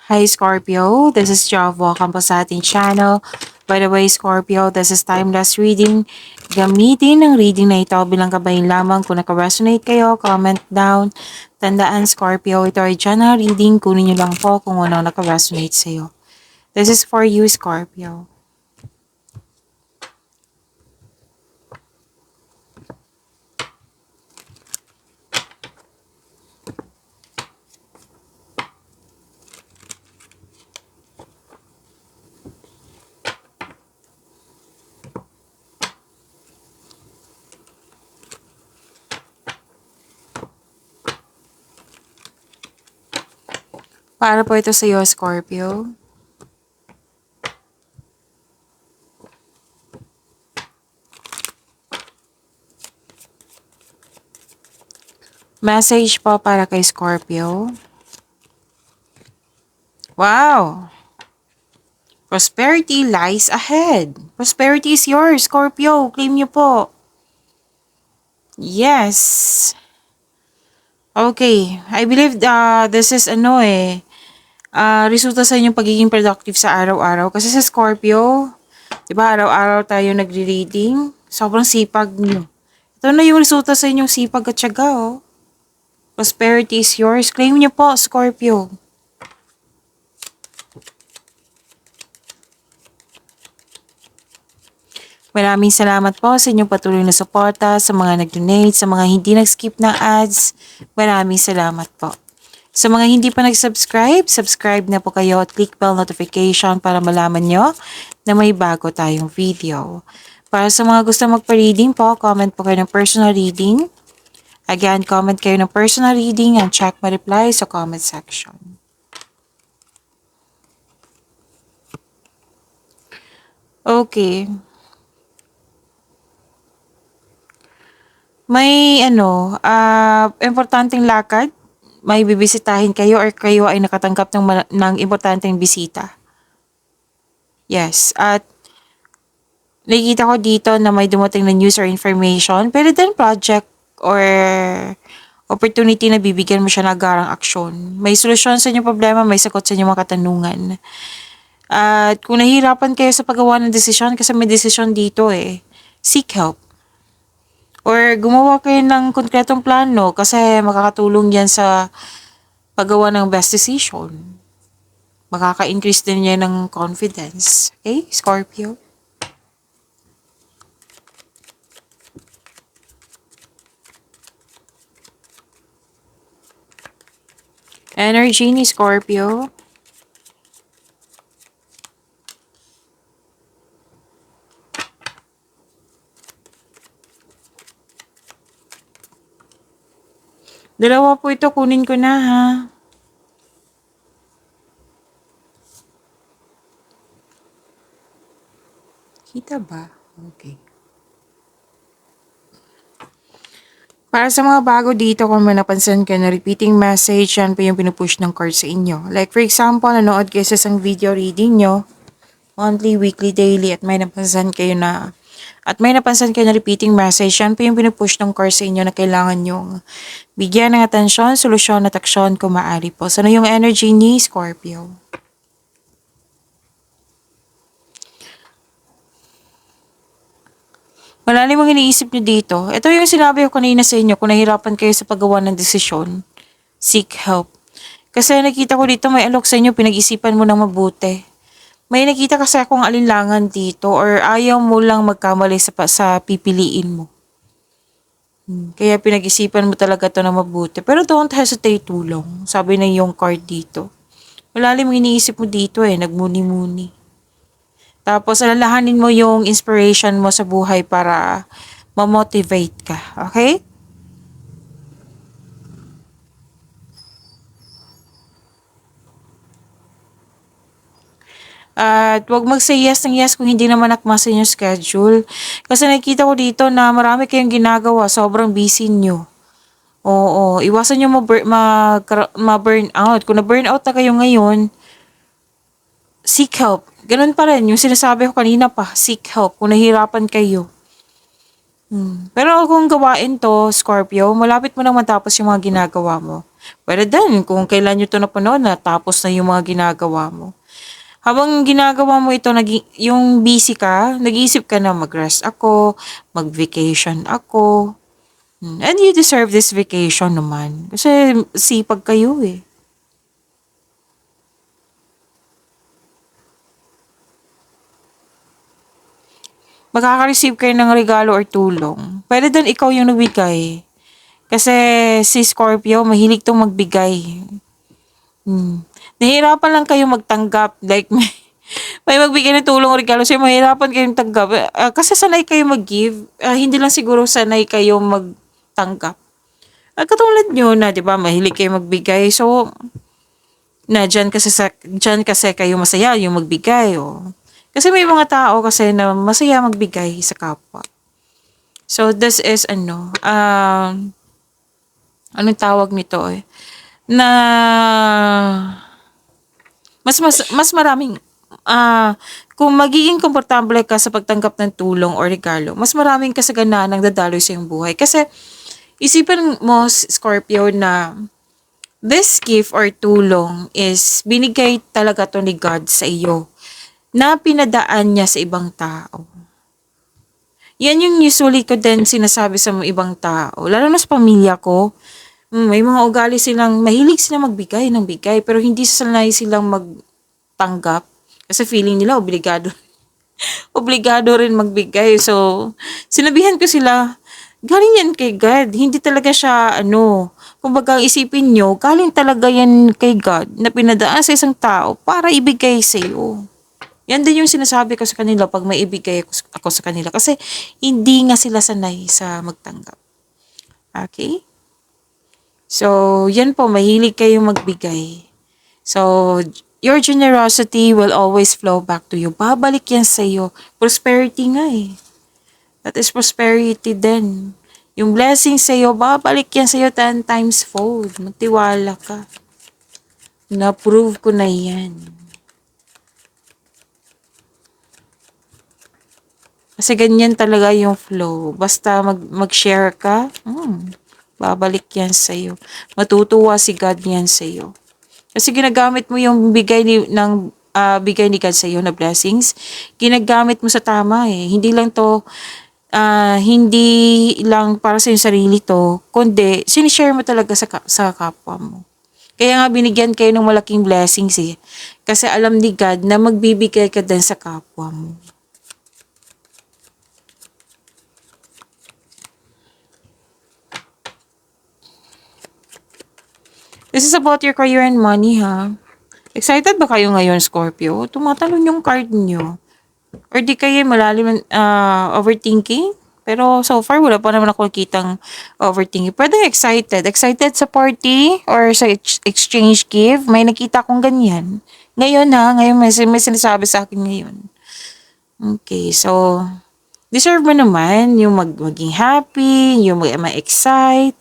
Hi Scorpio, this is Jov. Welcome po sa ating channel. By the way, Scorpio, this is timeless reading. Gamitin ang reading na ito bilang kabayin lamang. Kung naka-resonate kayo, comment down. Tandaan, Scorpio, ito ay general reading. Kunin nyo lang po kung ano naka-resonate sa'yo. This is for you, Scorpio. Para po ito sa'yo, Scorpio. Message po para kay Scorpio. Wow! Prosperity lies ahead. Prosperity is yours, Scorpio. Claim nyo po. Yes. Okay. I believe this is resulta sa inyong pagiging productive sa araw-araw. Kasi sa Scorpio, di ba araw-araw tayo nagre-reading. Sobrang sipag nyo. Ito na yung resulta sa inyong sipag at tiyaga, oh. Prosperity is yours. Claim nyo po, Scorpio. Maraming salamat po sa inyong patuloy na suporta, sa mga nag-donate, sa mga hindi nag-skip ng ads. Maraming salamat po. Sa mga hindi pa nag-subscribe, subscribe na po kayo at click bell notification para malaman nyo na may bago tayong video. Para sa mga gusto magpa-reading po, comment po kayo ng personal reading. Again, comment kayo ng personal reading and check my reply sa comment section. Okay. May importanteng lakad, may bibisitahin kayo or kayo ay nakatanggap ng importanteng bisita. Yes, at nakikita ko dito na may dumating na news or information, pero then project or opportunity na bibigyan mo siya ng agarang aksyon. May solusyon sa inyong problema, may sagot sa inyong mga katanungan. At kung nahihirapan kayo sa paggawa ng desisyon, kasi may desisyon dito seek help. Or gumawa kayo ng konkretong plano kasi makakatulong yan sa paggawa ng best decision. Makaka-increase din yan ng confidence. Okay, Scorpio? Energy ni Scorpio. Dalawa po ito, kunin ko na ha. Kita ba? Okay. Para sa mga bago dito, kung may napansin kayo na repeating message, yan po yung pinupush ng card sa inyo. Like for example, nanood kayo sa isang video reading nyo, monthly, weekly, daily, at may napansin kayo na repeating message, yan po yung pinupush ng card sa inyo na kailangan yung bigyan ng atensyon, solusyon at aksyon kung maaari po. So, ano yung energy ni Scorpio? Malalim ang iniisip nyo dito. Ito yung sinabi ko kanina sa inyo, kung nahirapan kayo sa paggawa ng desisyon, seek help. Kasi nakita ko dito, may alok sa inyo, pinag-isipan mo ng mabuti. May nakita kasi akong alinlangan dito or ayaw mo lang magkamali sa pipiliin mo. Kaya pinag-isipan mo talaga to na mabuti. Pero don't hesitate tulong. Sabi na yung card dito. Malalim ang iniisip mo dito nagmuni-muni. Tapos alalahanin mo yung inspiration mo sa buhay para ma-motivate ka. Okay? At huwag mag-say yes ng yes kung hindi naman akma sa inyong schedule. Kasi nakikita ko dito na marami kayong ginagawa. Sobrang busy nyo. Oo, iwasan nyo ma-burn out. Kung na-burn out na kayo ngayon, seek help. Ganun pa rin, yung sinasabi ko kanina pa, seek help kung nahihirapan kayo. Pero kung gawain to, Scorpio, malapit mo nang matapos yung mga ginagawa mo. Pero then, kung kailan nyo ito napanood na tapos na yung mga ginagawa mo. Habang ginagawa mo ito, yung busy ka, nag-iisip ka na mag-rest ako, mag-vacation ako. And you deserve this vacation naman. Kasi sipag kayo eh. Makaka-receive kayo ng regalo or tulong. Pwede din ikaw yung nagbigay. Kasi si Scorpio, mahilig tong magbigay. Nahihirapan lang kayo magtanggap. Like, may magbigay ng tulong o regalo sa'yo, mahirapan kayong tanggap. Kasi sanay kayo mag-give. Hindi lang siguro sanay kayo magtanggap. Katulad nyo na, di ba, mahilig kayo magbigay. So, dyan kasi kayo masaya yung magbigay. Oh. Kasi may mga tao kasi na masaya magbigay sa kapwa. So, this is anong tawag nito eh? Na mas maraming kung magiging komportable ka sa pagtanggap ng tulong o regalo, mas maraming kasaganaan ang dadaloy sa iyong buhay. Kasi isipin mo, Scorpio, na this gift or tulong is binigay talaga to ni God sa iyo na pinadaan niya sa ibang tao. Yan yung usually ko din sinasabi sa mga ibang tao, lalo na sa pamilya ko. May mga ugali silang, mahilig silang magbigay ng bigay, pero hindi sanay silang magtanggap. Kasi feeling nila obligado. Obligado rin magbigay. So, sinabihan ko sila, galing yan kay God. Hindi talaga siya, kumbaga isipin nyo, galing talaga yan kay God na pinadaan sa isang tao para ibigay sa iyo. Yan din yung sinasabi ko sa kanila pag may ibigay ako sa kanila. Kasi hindi nga sila sanay sa magtanggap. Okay? So, yan po, mahilig kayong magbigay. So, your generosity will always flow back to you. Babalik yan sa iyo. Prosperity nga eh. That is prosperity din. Yung blessing sa iyo, babalik yan sa iyo 10 times fold. Magtiwala ka. Na-prove ko na yan. Kasi ganyan talaga yung flow. Basta mag-share ka, babalik yan sa iyo. Matutuwa si God yan sa iyo. Kasi ginagamit mo yung bigay ni God sa iyo na blessings, ginagamit mo sa tama eh. Hindi lang para sa yung sarili to, kundi sinishare mo talaga sa kapwa mo. Kaya nga binigyan kayo ng malaking blessings eh. Kasi alam ni God na magbibigay ka din sa kapwa mo. This is about your career and money, ha? Excited ba kayo ngayon, Scorpio? Tumatalon yung card nyo. Or di kayo malalim overthinking? Pero so far, wala pa naman ako kitang overthinking. Pwede excited. Excited sa party or sa exchange gift. May nakita kong ganyan. Ngayon ha, ngayon may sinasabi sa akin ngayon. Okay, so deserve mo naman yung maging happy, yung ma-excite.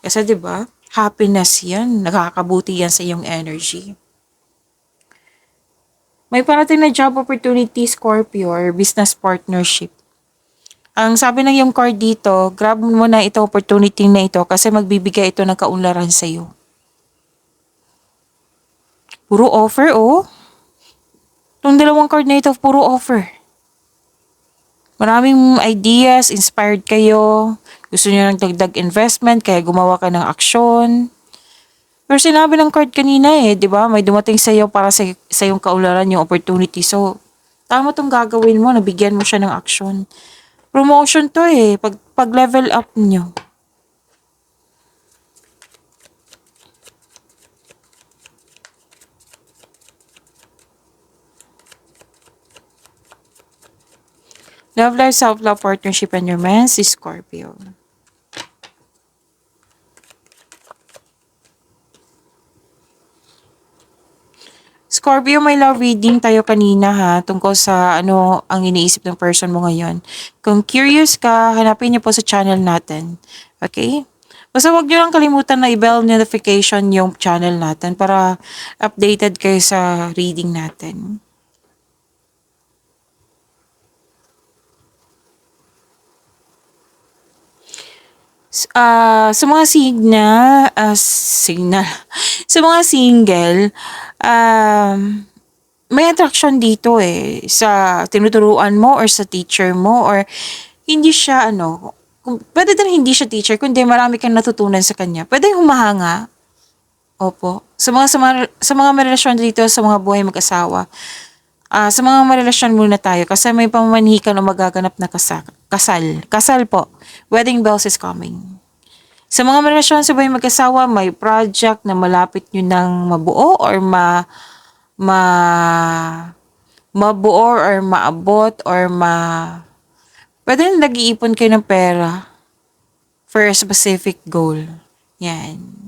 Kasi 'di ba? Happiness 'yan, nakakabuti 'yan sa iyong energy. May parating na job opportunity, Scorpio, or business partnership. Ang sabi ng yung card dito, grab mo na ito opportunity na ito kasi magbibigay ito ng kaunlaran sa iyo. Puro offer, oh. Itong dalawang card na ito, puro offer. Maraming ideas, inspired kayo, gusto niyo ng dagdag investment, kaya gumawa ka ng aksyon. Pero sinabi ng card kanina eh, di ba? May dumating sa iyo para sa iyong kaularan yung opportunity. So, tama tong gagawin mo, nabigyan mo siya ng aksyon. Promotion to eh, pag level up nyo. Love life, self-love, partnership, and romance is Scorpio. Scorpio, may love reading tayo kanina ha, tungkol sa ano ang iniisip ng person mo ngayon. Kung curious ka, hanapin niyo po sa channel natin. Okay? Basta huwag niyo lang kalimutan na i-bell notification yung channel natin para updated kayo sa reading natin. Sa mga signal, sa mga single, um, may attraction dito eh, sa tinuturuan mo or sa teacher mo or hindi siya ano, pwede din hindi siya teacher, kundi marami kang natutunan sa kanya. Pwede humahanga, opo. Sa mga may relasyon dito, sa mga buhay mag-asawa, sa mga may relasyon muna tayo kasi may pamamanhikan o magaganap na kasal. Kasal po. Wedding bells is coming. Sa mga may relasyon sa buhay mag-asawa, may project na malapit nyo nang mabuo or ma mabuo or maabot or pwede na nag-iipon kayo ng pera for a specific goal. Yan.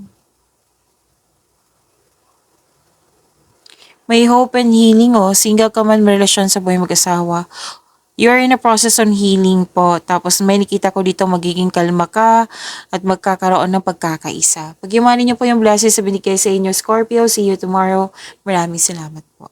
May hope and healing o single ka man may relasyon sa buhay mag-asawa. You're in a process on healing po. Tapos may nakita ko dito magiging kalma ka at magkakaroon ng pagkakaisa. Pag-imanin niyo po yung blessings sa binigay sa inyo, Scorpio. See you tomorrow. Maraming salamat po.